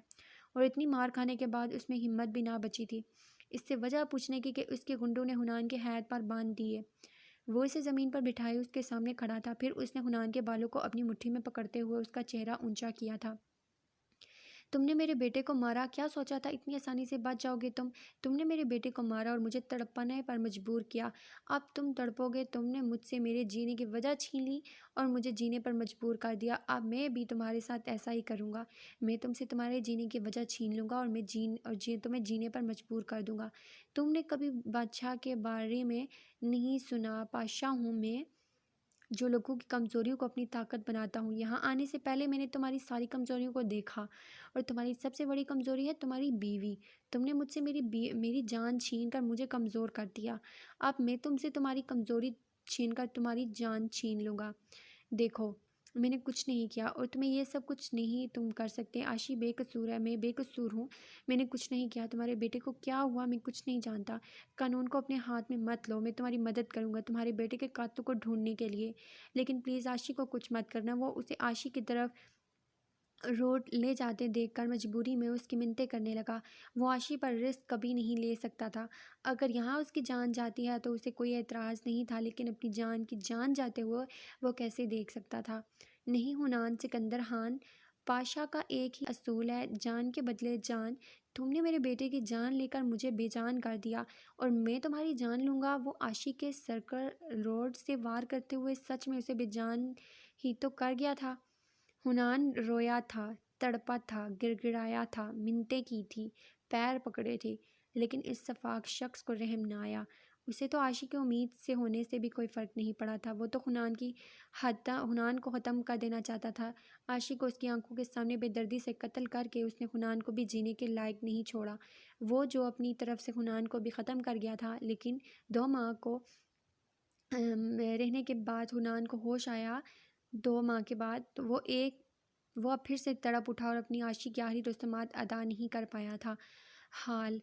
اور اتنی مار کھانے کے بعد اس میں ہمت بھی نہ بچی تھی اس سے وجہ پوچھنے کی کہ اس کے گنڈوں نے حنان کے ہاتھ پر باندھ دیے۔ وہ اسے زمین پر بٹھائے اس کے سامنے کھڑا تھا۔ پھر اس نے حنان کے بالوں کو اپنی مٹھی میں پکڑتے ہوئے اس کا چہرہ اونچا کیا تھا۔ تم نے میرے بیٹے کو مارا، کیا سوچا تھا اتنی آسانی سے بچ جاؤ گے تم نے میرے بیٹے کو مارا اور مجھے تڑپنے پر مجبور کیا۔ اب تم تڑپو گے، تم نے مجھ سے میرے جینے کی وجہ چھین لی اور مجھے جینے پر مجبور کر دیا۔ اب میں بھی تمہارے ساتھ ایسا ہی کروں گا، میں تم سے تمہارے جینے کی وجہ چھین لوں گا اور تمہیں جینے پر مجبور کر دوں گا۔ تم نے کبھی بادشاہ کے بارے میں نہیں سنا؟ بادشاہ ہوں میں جو لوگوں کی کمزوریوں کو اپنی طاقت بناتا ہوں۔ یہاں آنے سے پہلے میں نے تمہاری ساری کمزوریوں کو دیکھا، اور تمہاری سب سے بڑی کمزوری ہے تمہاری بیوی۔ تم نے مجھ سے میری جان چھین کر مجھے کمزور کر دیا۔ اب میں تم سے تمہاری کمزوری چھین کر تمہاری جان چھین لوں گا۔ دیکھو، میں نے کچھ نہیں کیا اور تمہیں یہ سب کچھ نہیں تم کر سکتے۔ عاشی بے قصور ہے، میں بے قصور ہوں، میں نے کچھ نہیں کیا۔ تمہارے بیٹے کو کیا ہوا میں کچھ نہیں جانتا۔ قانون کو اپنے ہاتھ میں مت لو، میں تمہاری مدد کروں گا تمہارے بیٹے کے قاتل کو ڈھونڈنے کے لیے، لیکن پلیز عاشی کو کچھ مت کرنا۔ وہ اسے عاشی کی طرف روڈ لے جاتے دیکھ کر مجبوری میں اس کی منتیں کرنے لگا۔ وہ عاشی پر رسک کبھی نہیں لے سکتا تھا۔ اگر یہاں اس کی جان جاتی ہے تو اسے کوئی اعتراض نہیں تھا، لیکن اپنی جان کی جان جاتے ہوئے وہ کیسے دیکھ سکتا تھا؟ نہیں حنان سکندر خان، پاشا کا ایک ہی اصول ہے، جان کے بدلے جان۔ تم نے میرے بیٹے کی جان لے کر مجھے بے جان کر دیا، اور میں تمہاری جان لوں گا۔ وہ عاشی کے سرکل روڈ سے وار کرتے ہوئے سچ میں اسے بے جان ہی تو کر گیا تھا۔ حنان رویا تھا، تڑپا تھا، گڑ گڑایا تھا، منتیں کی تھی، پیر پکڑے تھے، لیکن اس شفاق شخص کو رحم نہ آیا۔ اسے تو عاشی کی امید سے ہونے سے بھی کوئی فرق نہیں پڑا تھا۔ وہ تو حنان کو ختم کر دینا چاہتا تھا۔ عاشی کو اس کی آنکھوں کے سامنے بے دردی سے قتل کر کے اس نے حنان کو بھی جینے کے لائق نہیں چھوڑا۔ وہ جو اپنی طرف سے حنان کو بھی ختم کر گیا تھا، لیکن 2 ماہ کو رہنے کے بعد حنان کو ہوش آیا۔ 2 ماہ کے بعد تو وہ اب پھر سے تڑپ اٹھا اور اپنی عاشی کی آخری رسومات ادا نہیں کر پایا تھا۔ حال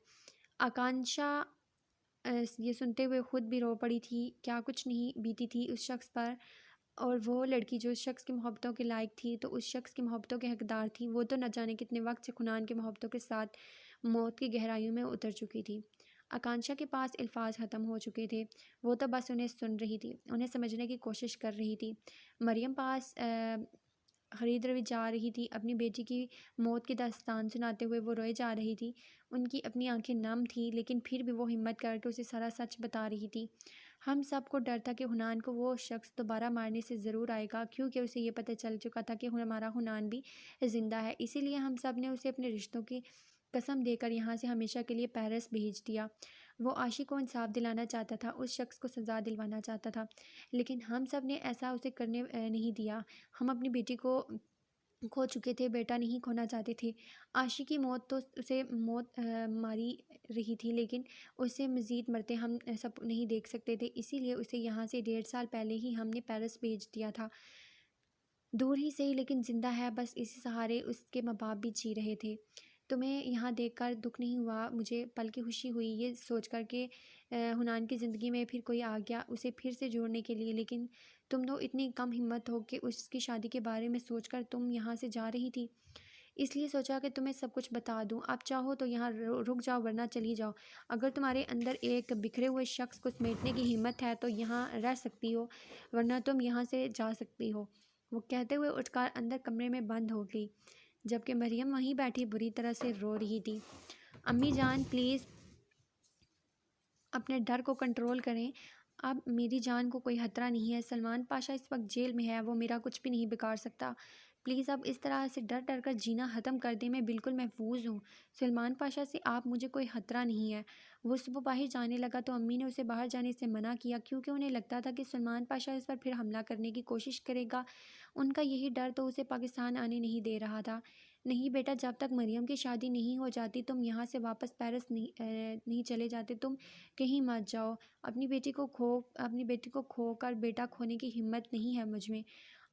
آکانشا یہ سنتے ہوئے خود بھی رو پڑی تھی۔ کیا کچھ نہیں بیتی تھی اس شخص پر، اور وہ لڑکی جو اس شخص کی محبتوں کے لائق تھی تو اس شخص کی محبتوں کے حقدار تھی، وہ تو نہ جانے کتنے وقت سے حنان کی محبتوں کے ساتھ موت کی گہرائیوں میں اتر چکی تھی۔ آکانشا کے پاس الفاظ ختم ہو چکے تھے۔ وہ تو بس انہیں سن رہی تھی، انہیں سمجھنے کی کوشش کر رہی تھی۔ مریم پاس خرید روی جا رہی تھی، اپنی بیٹی کی موت کی داستان سناتے ہوئے وہ روئے جا رہی تھی۔ ان کی اپنی آنکھیں نم تھیں، لیکن پھر بھی وہ ہمت کر کے اسے سارا سچ بتا رہی تھی۔ ہم سب کو ڈر تھا کہ حنان کو وہ شخص دوبارہ مارنے سے ضرور آئے گا، کیونکہ اسے یہ پتہ چل چکا تھا کہ ہمارا حنان بھی زندہ ہے۔ اسی لیے ہم سب نے اسے اپنے رشتوں کی قسم دے کر یہاں سے ہمیشہ کے لیے پیرس بھیج دیا۔ وہ عاشی کو انصاف دلانا چاہتا تھا، اس شخص کو سزا دلوانا چاہتا تھا، لیکن ہم سب نے ایسا اسے کرنے نہیں دیا۔ ہم اپنی بیٹی کو کھو چکے تھے، بیٹا نہیں کھونا چاہتے تھے۔ عاشی کی موت تو اسے موت ماری رہی تھی، لیکن اسے مزید مرتے ہم سب نہیں دیکھ سکتے تھے، اسی لیے اسے یہاں سے 1.5 سال پہلے ہی ہم نے پیرس بھیج دیا تھا۔ دور ہی صحیح لیکن زندہ ہے، بس اسی سہارے اس کے ماں باپ بھی جی رہے تھے۔ تمہیں یہاں دیکھ کر دکھ نہیں ہوا؟ مجھے پل کی خوشی ہوئی یہ سوچ کر کہ حنان کی زندگی میں پھر کوئی آ گیا اسے پھر سے جوڑنے کے لیے، لیکن تم تو اتنی کم ہمت ہو کہ اس کی شادی کے بارے میں سوچ کر تم یہاں سے جا رہی تھی۔ اس لیے سوچا کہ تمہیں سب کچھ بتا دوں، اب چاہو تو یہاں رک جاؤ ورنہ چلی جاؤ۔ اگر تمہارے اندر ایک بکھرے ہوئے شخص کو سمیٹنے کی ہمت ہے تو یہاں رہ سکتی ہو، ورنہ تم یہاں سے جا سکتی ہو۔ وہ کہتے ہوئے اٹھ کر اندر کمرے میں بند ہو گئی، جبکہ مریم وہیں بیٹھی بری طرح سے رو رہی تھی۔ امی جان پلیز اپنے ڈر کو کنٹرول کریں۔ اب میری جان کو کوئی خطرہ نہیں ہے، سلمان پاشا اس وقت جیل میں ہے، وہ میرا کچھ بھی نہیں بگاڑ سکتا۔ پلیز اب اس طرح سے ڈر ڈر کر جینا ختم کر دیں، میں بالکل محفوظ ہوں۔ سلمان پاشا سے آپ مجھے کوئی خطرہ نہیں ہے۔ وہ صبح باہر جانے لگا تو امی نے اسے باہر جانے سے منع کیا، کیونکہ انہیں لگتا تھا کہ سلمان پاشا اس پر پھر حملہ کرنے کی کوشش کرے گا۔ ان کا یہی ڈر تو اسے پاکستان آنے نہیں دے رہا تھا۔ نہیں بیٹا، جب تک مریم کی شادی نہیں ہو جاتی تم یہاں سے واپس پیرس نہیں چلے جاتے، تم کہیں مت جاؤ۔ اپنی بیٹی کو کھو کر بیٹا کھونے کی ہمت نہیں ہے مجھ میں۔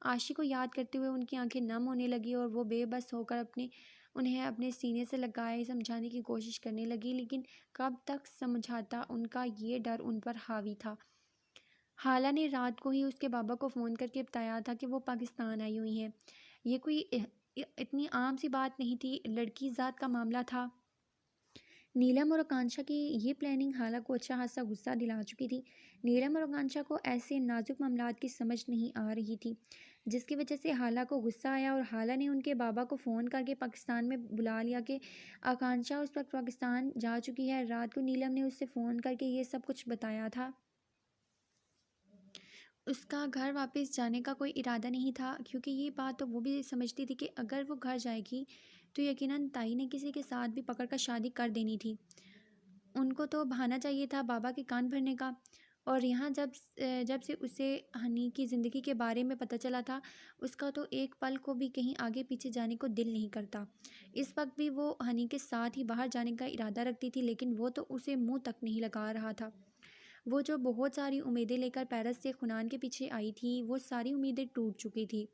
عاشق کو یاد کرتے ہوئے ان کی آنکھیں نم ہونے لگی اور وہ بے بس ہو کر انہیں اپنے سینے سے لگائے سمجھانے کی کوشش کرنے لگی، لیکن کب تک سمجھاتا، ان کا یہ ڈر ان پر حاوی تھا۔ حالہ نے رات کو ہی اس کے بابا کو فون کر کے بتایا تھا کہ وہ پاکستان آئی ہوئی ہیں۔ یہ کوئی اتنی عام سی بات نہیں تھی، لڑکی ذات کا معاملہ تھا۔ نیلم اور آکانشا کی یہ پلاننگ حالہ کو اچھا خاصا غصہ دلا چکی تھی۔ نیلم اور آکانشا کو ایسے نازک معاملات کی سمجھ نہیں آ رہی تھی، جس کی وجہ سے حالہ کو غصہ آیا اور حالہ نے ان کے بابا کو فون کر کے پاکستان میں بلا لیا کہ آکانشا اس وقت پاکستان جا چکی ہے۔ رات کو نیلم نے اس سے فون کر کے یہ سب کچھ بتایا تھا۔ اس کا گھر واپس جانے کا کوئی ارادہ نہیں تھا، کیونکہ یہ بات تو وہ بھی سمجھتی تھی کہ اگر وہ گھر جائے گی تو یقیناً تائی نے کسی کے ساتھ بھی پکڑ کر شادی کر دینی تھی۔ ان کو تو بہانہ چاہیے تھا بابا کے کان بھرنے کا۔ اور یہاں جب سے اسے ہنی کی زندگی کے بارے میں پتہ چلا تھا، اس کا تو ایک پل کو بھی کہیں آگے پیچھے جانے کو دل نہیں کرتا۔ اس وقت بھی وہ ہنی کے ساتھ ہی باہر جانے کا ارادہ رکھتی تھی، لیکن وہ تو اسے منہ تک نہیں لگا رہا تھا۔ وہ جو بہت ساری امیدیں لے کر پیرس سے خنان کے پیچھے آئی تھی، وہ ساری امیدیں ٹوٹ چکی تھی۔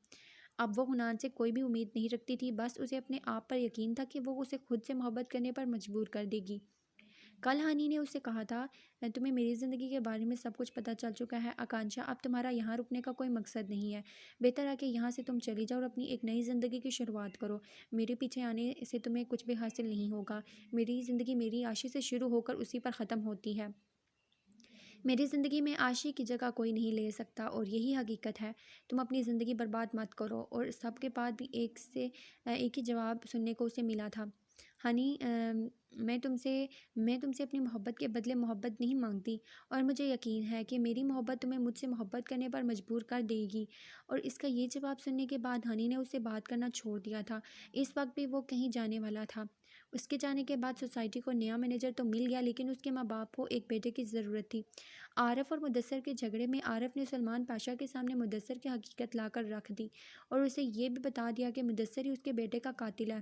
اب وہ خنان سے کوئی بھی امید نہیں رکھتی تھی، بس اسے اپنے آپ پر یقین تھا کہ وہ اسے خود سے محبت کرنے پر مجبور کر دے گی۔ کل ہانی نے اسے کہا تھا، تمہیں میری زندگی کے بارے میں سب کچھ پتہ چل چکا ہے آکانشا، اب تمہارا یہاں رکنے کا کوئی مقصد نہیں ہے، بہتر ہے کہ یہاں سے تم چلی جاؤ اور اپنی ایک نئی زندگی کی شروعات کرو۔ میرے پیچھے آنے سے تمہیں کچھ بھی حاصل نہیں ہوگا۔ میری زندگی میری عاشق سے شروع ہو کر اسی پر ختم ہوتی ہے۔ میری زندگی میں عاشق کی جگہ کوئی نہیں لے سکتا، اور یہی حقیقت ہے۔ تم اپنی زندگی برباد مت کرو۔ اور سب کے بعد بھی ایک ہی جواب سننے کو اسے ملا تھا، ہنی، میں تم سے اپنی محبت کے بدلے محبت نہیں مانگتی، اور مجھے یقین ہے کہ میری محبت تمہیں مجھ سے محبت کرنے پر مجبور کر دے گی۔ اور اس کا یہ جواب سننے کے بعد ہنی نے اس سے بات کرنا چھوڑ دیا تھا۔ اس وقت بھی وہ کہیں جانے والا تھا۔ اس کے جانے کے بعد سوسائٹی کو نیا مینیجر تو مل گیا، لیکن اس کے ماں باپ کو ایک بیٹے کی ضرورت تھی۔ عارف اور مدثر کے جھگڑے میں عارف نے سلمان پاشا کے سامنے مدثر کی حقیقت لا کر رکھ دی، اور اسے یہ بھی بتا دیا کہ مدثر ہی اس کے بیٹے کا قاتل ہے۔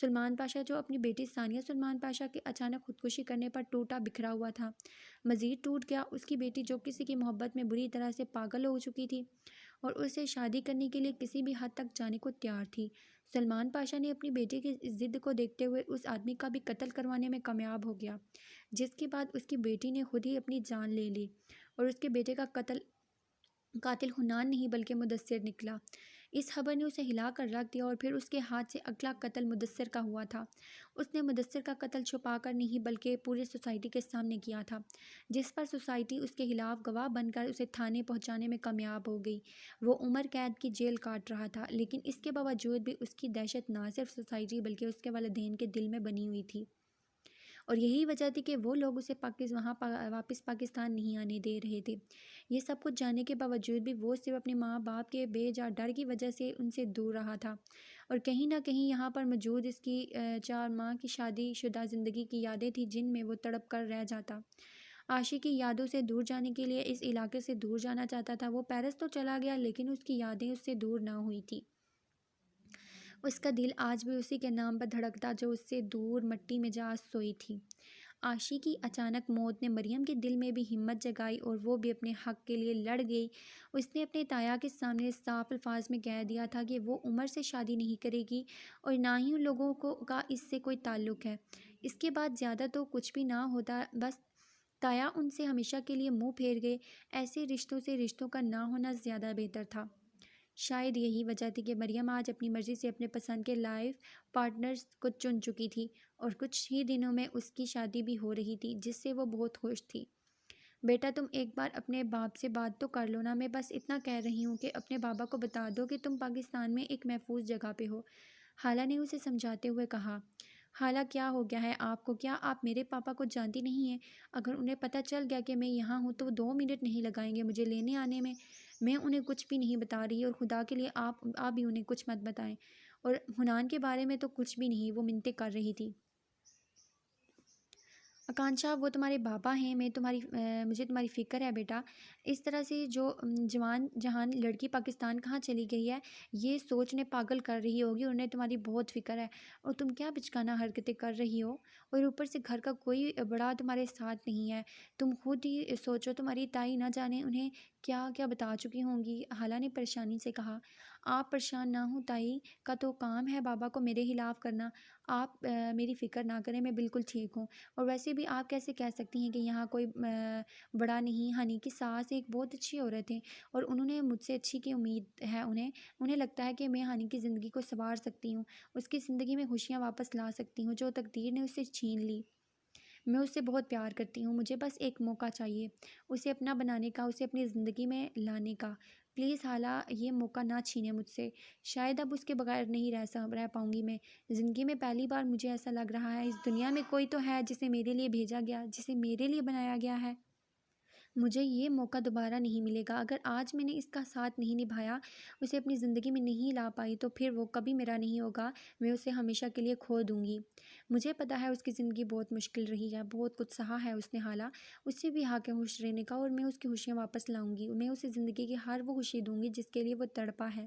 سلمان پاشا، جو اپنی بیٹی ثانیہ سلمان پاشا کے اچانک خودکشی کرنے پر ٹوٹا بکھرا ہوا تھا، مزید ٹوٹ گیا۔ اس کی بیٹی جو کسی کی محبت میں بری طرح سے پاگل ہو چکی تھی اور اسے شادی کرنے کے لیے کسی بھی حد تک جانے کو تیار تھی، سلمان پاشا نے اپنی بیٹی کی ضد کو دیکھتے ہوئے اس آدمی کا بھی قتل کروانے میں کامیاب ہو گیا، جس کے بعد اس کی بیٹی نے خود ہی اپنی جان لے لی، اور اس کے بیٹے کا قاتل حنان نہیں بلکہ مدثر نکلا۔ اس خبر نے اسے ہلا کر رکھ دیا، اور پھر اس کے ہاتھ سے اگلا قتل مدثر کا ہوا تھا۔ اس نے مدثر کا قتل چھپا کر نہیں بلکہ پورے سوسائٹی کے سامنے کیا تھا، جس پر سوسائٹی اس کے خلاف گواہ بن کر اسے تھانے پہنچانے میں کامیاب ہو گئی۔ وہ عمر قید کی جیل کاٹ رہا تھا، لیکن اس کے باوجود بھی اس کی دہشت نہ صرف سوسائٹی بلکہ اس کے والدین کے دل میں بنی ہوئی تھی، اور یہی وجہ تھی کہ وہ لوگ اسے واپس پاکستان نہیں آنے دے رہے تھے۔ یہ سب کچھ جاننے کے باوجود بھی وہ صرف اپنے ماں باپ کے بے جا ڈر کی وجہ سے ان سے دور رہا تھا، اور کہیں نہ کہیں یہاں پر موجود اس کی 4 ماہ کی شادی شدہ زندگی کی یادیں تھیں جن میں وہ تڑپ کر رہ جاتا۔ عاشق کی یادوں سے دور جانے کے لیے اس علاقے سے دور جانا چاہتا تھا۔ وہ پیرس تو چلا گیا، لیکن اس کی یادیں اس سے دور نہ ہوئی تھی۔ اس کا دل آج بھی اسی کے نام پر دھڑکتا جو اس سے دور مٹی میں جا سوئی تھی۔ عاشق کی اچانک موت نے مریم کے دل میں بھی ہمت جگائی، اور وہ بھی اپنے حق کے لیے لڑ گئی۔ اس نے اپنے تایا کے سامنے صاف الفاظ میں کہہ دیا تھا کہ وہ عمر سے شادی نہیں کرے گی، اور نہ ہی ان لوگوں کا اس سے کوئی تعلق ہے۔ اس کے بعد زیادہ تو کچھ بھی نہ ہوتا، بس تایا ان سے ہمیشہ کے لیے منہ پھیر گئے۔ ایسے رشتوں سے رشتوں کا نہ ہونا زیادہ بہتر تھا۔ شاید یہی وجہ تھی کہ مریم آج اپنی مرضی سے اپنے پسند کے لائف پارٹنرز کو چن چکی تھی، اور کچھ ہی دنوں میں اس کی شادی بھی ہو رہی تھی، جس سے وہ بہت خوش تھی۔ بیٹا، تم ایک بار اپنے باپ سے بات تو کر لو نا، میں بس اتنا کہہ رہی ہوں کہ اپنے بابا کو بتا دو کہ تم پاکستان میں ایک محفوظ جگہ پہ ہو، خالہ نے اسے سمجھاتے ہوئے کہا۔ حالا کیا ہو گیا ہے آپ کو؟ کیا آپ میرے پاپا کو جانتی نہیں ہیں؟ اگر انہیں پتہ چل گیا کہ میں یہاں ہوں تو وہ 2 منٹ نہیں لگائیں گے مجھے لینے آنے میں۔ میں انہیں کچھ بھی نہیں بتا رہی، اور خدا کے لیے آپ بھی انہیں کچھ مت بتائیں۔ اور حنان کے بارے میں تو کچھ بھی نہیں، وہ منتیں کر رہی تھی۔ آکانشا وہ تمہارے بابا ہیں، مجھے تمہاری فکر ہے بیٹا۔ اس طرح سے جو جوان جہان لڑکی پاکستان کہاں چلی گئی ہے، یہ سوچ انہیں پاگل کر رہی ہوگی، اور انہیں تمہاری بہت فکر ہے، اور تم کیا بچکانہ حرکتیں کر رہی ہو، اور اوپر سے گھر کا کوئی بڑا تمہارے ساتھ نہیں ہے۔ تم خود ہی سوچو، تمہاری تائی نہ جانے انہیں کیا کیا بتا چکی ہوں گی۔ حالہ نے پریشانی سے کہا۔ آپ پریشان نہ ہوں، تائی کا تو کام ہے بابا کو میرے خلاف کرنا۔ آپ میری فکر نہ کریں، میں بالکل ٹھیک ہوں۔ اور ویسے بھی آپ کیسے کہہ سکتی ہیں کہ یہاں کوئی بڑا نہیں؟ ہنی کی ساس ایک بہت اچھی عورت ہے، اور انہوں نے مجھ سے اچھی کی امید ہے انہیں لگتا ہے کہ میں ہنی کی زندگی کو سنوار سکتی ہوں، اس کی زندگی میں خوشیاں واپس لا سکتی ہوں جو تقدیر نے اسے چھین لی۔ میں اس سے بہت پیار کرتی ہوں، مجھے بس ایک موقع چاہیے اسے اپنا بنانے کا، اسے اپنی زندگی میں لانے کا۔ پلیز حالہ یہ موقع نہ چھینیں مجھ سے۔ شاید اب اس کے بغیر نہیں رہ پاؤں گی میں۔ زندگی میں پہلی بار مجھے ایسا لگ رہا ہے اس دنیا میں کوئی تو ہے جسے میرے لیے بھیجا گیا، جسے میرے لیے بنایا گیا ہے۔ مجھے یہ موقع دوبارہ نہیں ملے گا۔ اگر آج میں نے اس کا ساتھ نہیں نبھایا، اسے اپنی زندگی میں نہیں لا پائی، تو پھر وہ کبھی میرا نہیں ہوگا، میں اسے ہمیشہ کے لیے کھو دوں گی۔ مجھے پتہ ہے اس کی زندگی بہت مشکل رہی ہے، بہت کچھ سہا ہے اس نے حالہ، اس سے بھی حق ہے خوش رہنے کا، اور میں اس کی خوشیاں واپس لاؤں گی۔ میں اسے زندگی کی ہر وہ خوشی دوں گی جس کے لیے وہ تڑپا ہے۔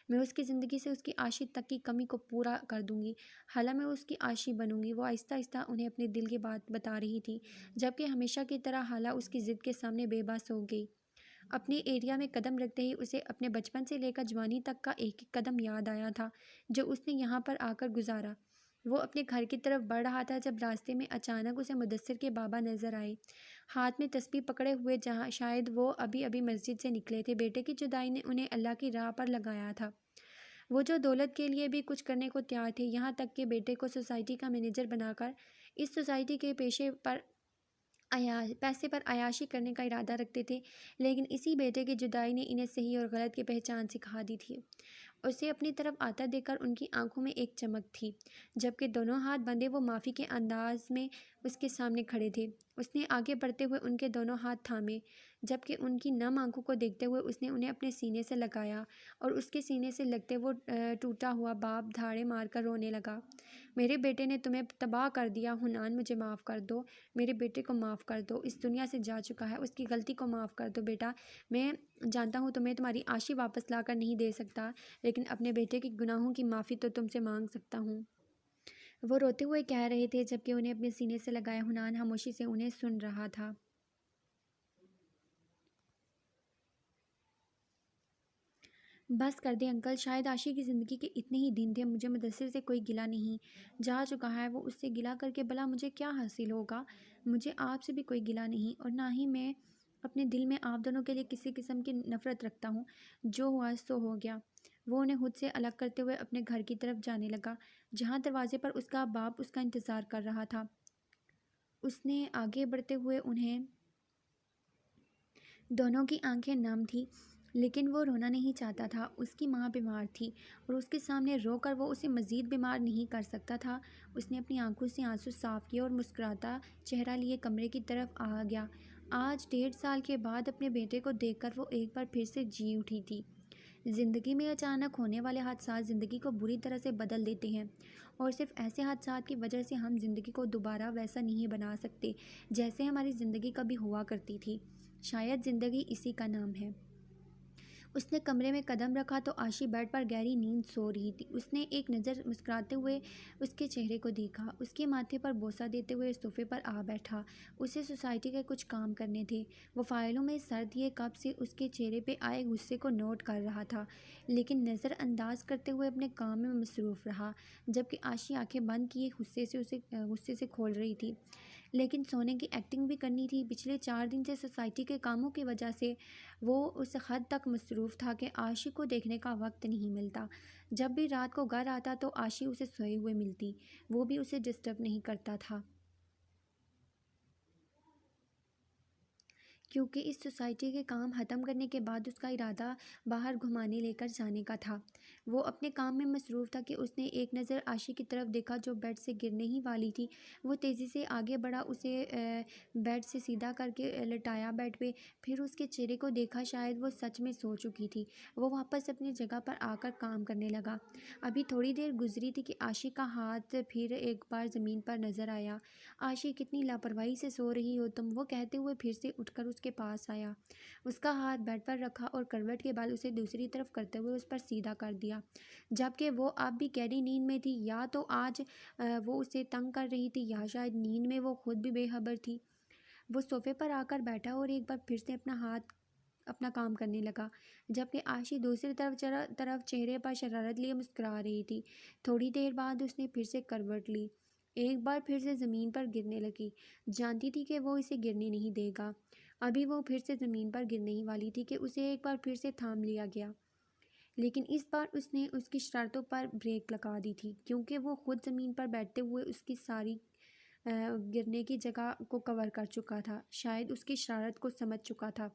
میں اس کی زندگی سے اس کی عاشی تک کی کمی کو پورا کر دوں گی۔ حالہ میں اس کی عاشی بنوں گی۔ وہ آہستہ آہستہ انہیں اپنے دل کی بات بتا رہی تھی، جبکہ ہمیشہ کی طرح حالہ اس کی ضد کے سامنے بے بس ہو گئی۔ اپنے ایریا میں قدم رکھتے ہی اسے اپنے بچپن سے لے کر جوانی تک کا ایک ایک قدم یاد آیا تھا جو اس نے یہاں پر آ کر گزارا۔ وہ اپنے گھر کی طرف بڑھ رہا تھا جب راستے میں اچانک اسے مدثر کے بابا نظر آئے، ہاتھ میں تسبیح پکڑے ہوئے، جہاں شاید وہ ابھی مسجد سے نکلے تھے۔ بیٹے کی جدائی نے انہیں اللہ کی راہ پر لگایا تھا۔ وہ جو دولت کے لیے بھی کچھ کرنے کو تیار تھے، یہاں تک کہ بیٹے کو سوسائٹی کا مینیجر بنا کر اس سوسائٹی کے پیسے پر عیاشی کرنے کا ارادہ رکھتے تھے، لیکن اسی بیٹے کی جدائی نے انہیں صحیح اور غلط کی پہچان سکھا دی تھی۔ اسے اپنی طرف آتا دیکھ کر ان کی آنکھوں میں ایک چمک تھی، جبکہ دونوں ہاتھ بندھے وہ معافی کے انداز میں اس کے سامنے کھڑے تھے۔ اس نے آگے بڑھتے ہوئے ان کے دونوں ہاتھ تھامے، جبکہ ان کی نم آنکھوں کو دیکھتے ہوئے اس نے انہیں اپنے سینے سے لگایا، اور اس کے سینے سے لگتے وہ ٹوٹا ہوا باپ دھاڑے مار کر رونے لگا۔ میرے بیٹے نے تمہیں تباہ کر دیا حنان، مجھے معاف کر دو، میرے بیٹے کو معاف کر دو، اس دنیا سے جا چکا ہے، اس کی غلطی کو معاف کر دو بیٹا۔ میں جانتا ہوں تمہیں تمہاری عاشی واپس لا کر نہیں دے سکتا، لیکن اپنے بیٹے کے گناہوں کی معافی تو تم سے مانگ سکتا ہوں۔ وہ روتے ہوئے کہہ رہے تھے، جبکہ انہیں اپنے سینے سے لگائے حنان خاموشی سے انہیں سن رہا تھا۔ بس کر دیں انکل، شاید عاشی کی زندگی کے اتنے ہی دن تھے، مجھے مدثر سے کوئی گلہ نہیں، جا چکا ہے وہ، اس سے گلہ کر کے بھلا مجھے کیا حاصل ہوگا؟ مجھے آپ سے بھی کوئی گلہ نہیں، اور نہ ہی میں اپنے دل میں آپ دونوں کے لیے کسی قسم کی نفرت رکھتا ہوں۔ جو ہوا سو ہو گیا۔ وہ انہیں خود سے الگ کرتے ہوئے اپنے گھر کی طرف جانے لگا، جہاں دروازے پر اس کا باپ اس کا انتظار کر رہا تھا۔ اس نے آگے بڑھتے ہوئے انہیں دونوں کی آنکھیں نم تھیں، لیکن وہ رونا نہیں چاہتا تھا۔ اس کی ماں بیمار تھی، اور اس کے سامنے رو کر وہ اسے مزید بیمار نہیں کر سکتا تھا۔ اس نے اپنی آنکھوں سے آنسو صاف کیے اور مسکراتا چہرہ لیے کمرے کی طرف آ گیا۔ آج 1.5 سال کے بعد اپنے بیٹے کو دیکھ کر وہ ایک بار پھر سے جی اٹھی تھی۔ زندگی میں اچانک ہونے والے حادثات زندگی کو بری طرح سے بدل دیتے ہیں، اور صرف ایسے حادثات کی وجہ سے ہم زندگی کو دوبارہ ویسا نہیں بنا سکتے جیسے ہماری زندگی کبھی ہوا کرتی تھی۔ شاید زندگی اسی کا نام ہے۔ اس نے کمرے میں قدم رکھا تو عاشی بیڈ پر گہری نیند سو رہی تھی۔ اس نے ایک نظر مسکراتے ہوئے اس کے چہرے کو دیکھا، اس کے ماتھے پر بوسہ دیتے ہوئے صوفے پر آ بیٹھا۔ اسے سوسائٹی کے کچھ کام کرنے تھے۔ وہ فائلوں میں سر دیے کب سے اس کے چہرے پہ آئے غصے کو نوٹ کر رہا تھا، لیکن نظر انداز کرتے ہوئے اپنے کام میں مصروف رہا، جبکہ عاشی آنکھیں بند کیے غصے سے کھول رہی تھی، لیکن سونے کی ایکٹنگ بھی کرنی تھی۔ پچھلے 4 دن سے سوسائٹی کے کاموں کی وجہ سے وہ اس حد تک مصروف تھا کہ عاشی کو دیکھنے کا وقت نہیں ملتا۔ جب بھی رات کو گھر آتا تو عاشی اسے سوئے ہوئے ملتی، وہ بھی اسے ڈسٹرب نہیں کرتا تھا، کیونکہ اس سوسائٹی کے کام ختم کرنے کے بعد اس کا ارادہ باہر گھمانے لے کر جانے کا تھا۔ وہ اپنے کام میں مصروف تھا کہ اس نے ایک نظر عاشی کی طرف دیکھا جو بیڈ سے گرنے ہی والی تھی۔ وہ تیزی سے آگے بڑھا، اسے بیڈ سے سیدھا کر کے لٹایا بیڈ پہ، پھر اس کے چہرے کو دیکھا، شاید وہ سچ میں سو چکی تھی۔ وہ واپس اپنی جگہ پر آ کر کام کرنے لگا۔ ابھی تھوڑی دیر گزری تھی کہ عاشی کا ہاتھ پھر ایک بار زمین پر نظر آیا۔ عاشی، کتنی لاپرواہی سے سو رہی ہو تم، وہ کہتے ہوئے پھر سے اٹھ کر اس کے پاس آیا۔ اس کا ہاتھ بیڈ پر رکھا اور کروٹ کے بال اسے دوسری طرف کرتے ہوئے اس پر سیدھا کر دیا، جبکہ وہ اب بھی گہری نیند میں تھی۔ یا تو آج وہ اسے تنگ کر رہی تھی یا شاید نیند میں وہ خود بھی بے خبر تھی۔ وہ صوفے پر آ کر بیٹھا اور ایک بار پھر سے اپنا کام کرنے لگا، جبکہ عاشی دوسری طرف چہرے پر شرارت لیے مسکرا رہی تھی۔ تھوڑی دیر بعد اس نے پھر سے کروٹ لی، ایک بار پھر سے زمین پر گرنے لگی۔ جانتی تھی کہ وہ اسے گرنے نہیں دے گا۔ ابھی وہ پھر سے زمین پر گرنے ہی والی تھی کہ اسے ایک بار پھر سے تھام لیا گیا، لیکن اس بار اس نے اس کی شرارتوں پر بریک لگا دی تھی، کیونکہ وہ خود زمین پر بیٹھتے ہوئے اس کی ساری گرنے کی جگہ کو کور کر چکا تھا، شاید اس کی شرارت کو سمجھ چکا تھا۔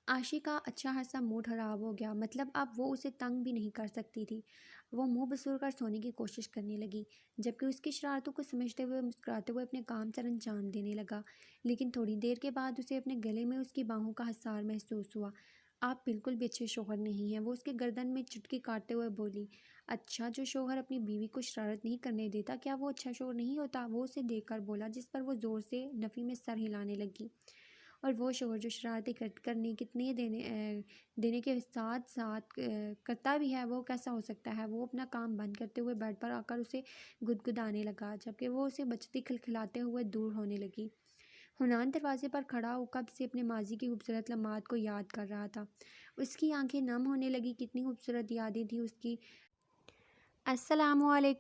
عاشی کا اچھا خاصا موڈ خراب ہو گیا، مطلب اب وہ اسے تنگ بھی نہیں کر سکتی تھی۔ وہ منہ بسور کر سونے کی کوشش کرنے لگی، جبکہ اس کی شرارتوں کو سمجھتے ہوئے مسکراتے ہوئے اپنے کام سر انجام دینے لگا۔ لیکن تھوڑی دیر کے بعد اسے اپنے گلے میں اس کی باہوں کا حصار محسوس ہوا۔ آپ بالکل بھی اچھے شوہر نہیں ہیں، وہ اس کے گردن میں چٹکی کاٹتے ہوئے بولی۔ اچھا، جو شوہر اپنی بیوی کو شرارت نہیں کرنے دیتا، کیا وہ اچھا شوہر نہیں ہوتا؟ وہ اسے دیکھ کر بولا، جس پر وہ زور سے نفی میں سر ہلانے لگی۔ اور وہ شوہر جو شرارتیں کرنے کتنے دینے کے ساتھ ساتھ کرتا بھی ہے، وہ کیسا ہو سکتا ہے؟ وہ اپنا کام بند کرتے ہوئے بیڈ پر آ کر اسے گدگدانے لگا، جبکہ وہ اسے بچتی کھلکھلاتے ہوئے دور ہونے لگی۔ حنان دروازے پر کھڑا ہو کب سے اپنے ماضی کی خوبصورت لمحات کو یاد کر رہا تھا۔ اس کی آنکھیں نم ہونے لگی، کتنی خوبصورت یادیں تھیں اس کی۔ السلام علیکم۔